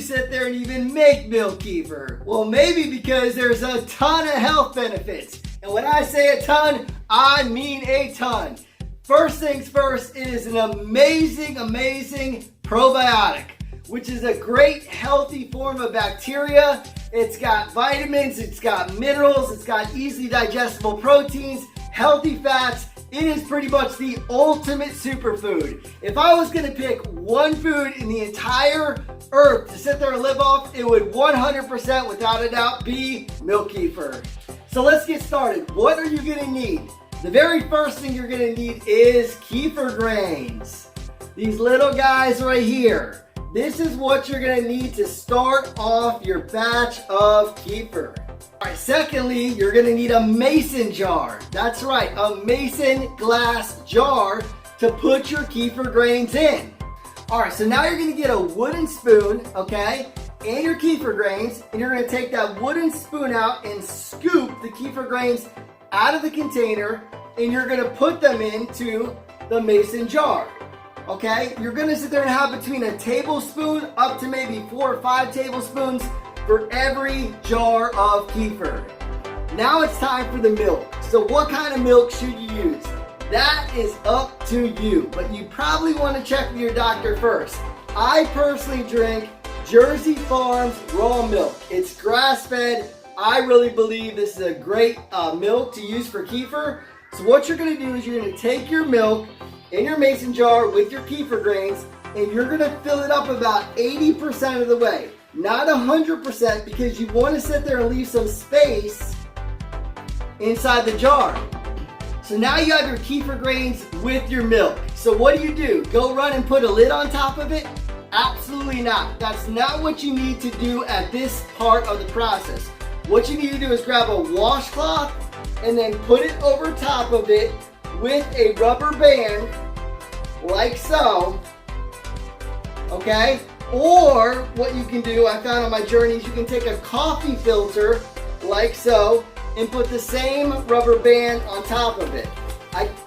you sit there and even make milk kefir? Well, maybe because there's a ton of health benefits. And when I say a ton, I mean a ton. First things first, it is an amazing probiotic, which is a great healthy form of bacteria. It's got vitamins, it's got minerals, it's got easily digestible proteins, healthy fats. It is pretty much the ultimate superfood. If I was gonna pick one food in the entire earth to sit there and live off, it would 100% without a doubt be milk kefir. So let's get started. What are you gonna need? The very first thing you're gonna need is kefir grains. These little guys right here. This is what you're gonna need to start off your batch of kefir. All right, secondly, you're gonna need a mason jar. That's right, a mason glass jar to put your kefir grains in. All right, so now you're gonna get a wooden spoon, okay, and your kefir grains, and you're gonna take that wooden spoon out and scoop the kefir grains out of the container, and you're gonna put them into the mason jar. Okay, you're gonna sit there and have between a tablespoon up to maybe 4 or 5 tablespoons for every jar of kefir. Now it's time for the milk. So what kind of milk should you use? That is up to you, but you probably want to check with your doctor first. I personally drink Jersey Farms raw milk. It's grass-fed. I really believe this is a great milk to use for kefir. So what you're gonna do is you're gonna take your milk in your mason jar with your kefir grains, and you're gonna fill it up about 80% of the way. Not 100%, because you wanna sit there and leave some space inside the jar. So now you have your kefir grains with your milk. So what do? Go run and put a lid on top of it? Absolutely not. That's not what you need to do at this part of the process. What you need to do is grab a washcloth and then put it over top of it with a rubber band, like so, okay? Or what you can do, I found on my journeys, you can take a coffee filter, like so, and put the same rubber band on top of it.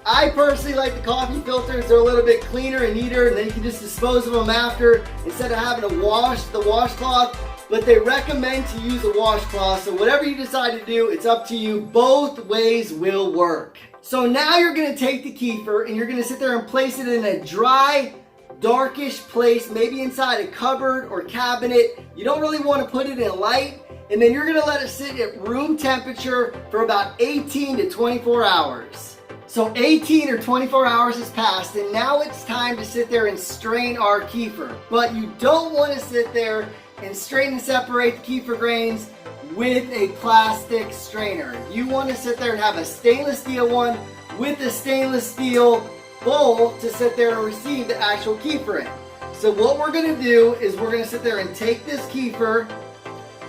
I personally like the coffee filters. They're a little bit cleaner and neater, and then you can just dispose of them after, instead of having to wash the washcloth. But they recommend to use a washcloth, so whatever you decide to do, it's up to you. Both ways will work. So now you're gonna take the kefir and you're gonna sit there and place it in a dry, darkish place, maybe inside a cupboard or cabinet. You don't really wanna put it in light, and then you're gonna let it sit at room temperature for about 18 to 24 hours. So 18 or 24 hours has passed, and now it's time to sit there and strain our kefir. But you don't wanna sit there and strain and separate the kefir grains with a plastic strainer. You want to sit there and have a stainless steel one with a stainless steel bowl to sit there and receive the actual kefir in. So what we're going to do is we're going to sit there and take this kefir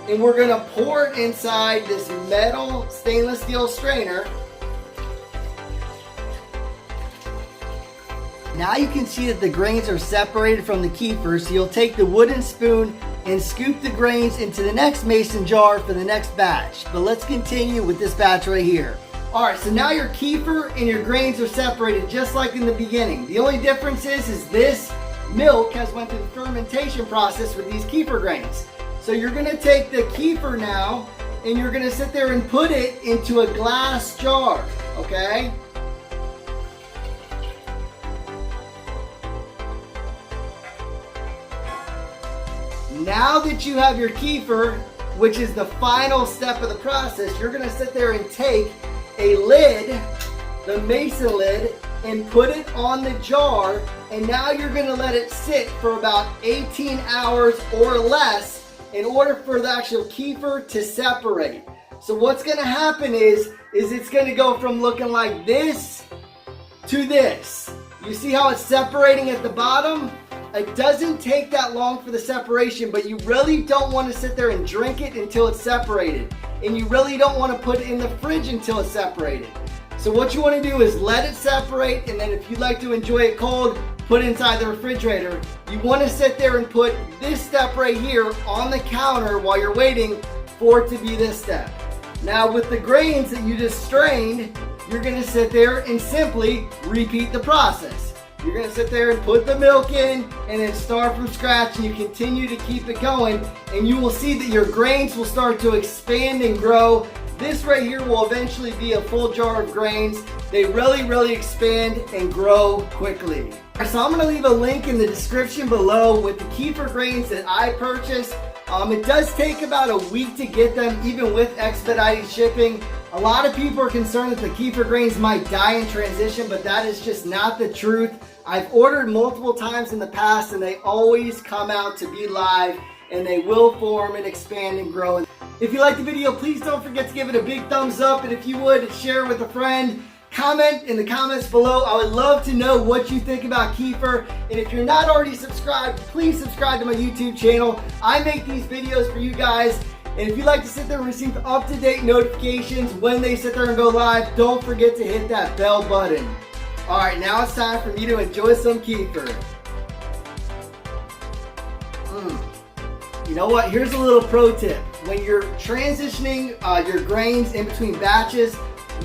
and we're going to pour it inside this metal stainless steel strainer. Now you can see that the grains are separated from the kefir, so you'll take the wooden spoon and scoop the grains into the next mason jar for the next batch. But let's continue with this batch right here. All right, so now your kefir and your grains are separated just like in the beginning. The only difference is this milk has went through the fermentation process with these kefir grains. So you're gonna take the kefir now and you're gonna sit there and put it into a glass jar, okay? Now that you have your kefir, which is the final step of the process, you're gonna sit there and take a lid, the mason lid, and put it on the jar, and now you're gonna let it sit for about 18 hours or less in order for the actual kefir to separate. So what's gonna happen is it's gonna go from looking like this to this. You see how it's separating at the bottom? It doesn't take that long for the separation, but you really don't want to sit there and drink it until it's separated. And you really don't want to put it in the fridge until it's separated. So what you want to do is let it separate, and then if you'd like to enjoy it cold, put it inside the refrigerator. You want to sit there and put this step right here on the counter while you're waiting for it to be this step. Now with the grains that you just strained, you're going to sit there and simply repeat the process. You're gonna sit there and put the milk in and then start from scratch, and you continue to keep it going, and you will see that your grains will start to expand and grow. This right here will eventually be a full jar of grains. They really expand and grow quickly. So I'm gonna leave a link in the description below with the kefir grains that I purchased. It does take about a week to get them, even with expedited shipping. A lot of people are concerned that the kefir grains might die in transition, but that is just not the truth. I've ordered multiple times in the past, and they always come out to be live, and they will form and expand and grow. If you liked the video, please don't forget to give it a big thumbs up, and if you would, share it with a friend. Comment in the comments below. I would love to know what you think about kefir. And if you're not already subscribed, please subscribe to my YouTube channel. I make these videos for you guys. And if you'd like to sit there and receive up-to-date notifications when they sit there and go live, don't forget to hit that bell button. All right, now it's time for me to enjoy some kefir. You know what? Here's a little pro tip. When you're transitioning your grains in between batches,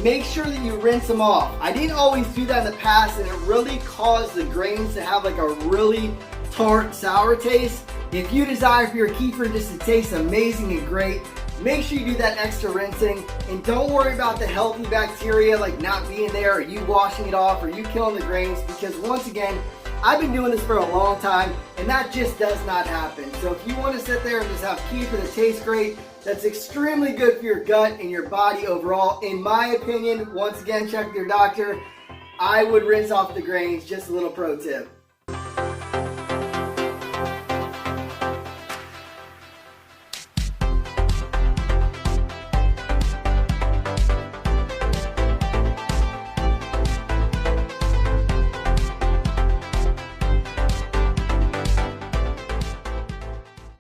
make sure that you rinse them off. I didn't always do that in the past, and it really caused the grains to have like a really tart, sour taste. If you desire for your kefir just to taste amazing and great, make sure you do that extra rinsing, and don't worry about the healthy bacteria like not being there, or you washing it off, or you killing the grains, because once again, I've been doing this for a long time, and that just does not happen. So if you want to sit there and just have kefir that tastes great, that's extremely good for your gut and your body overall, in my opinion, once again, check with your doctor. I would rinse off the grains, just a little pro tip.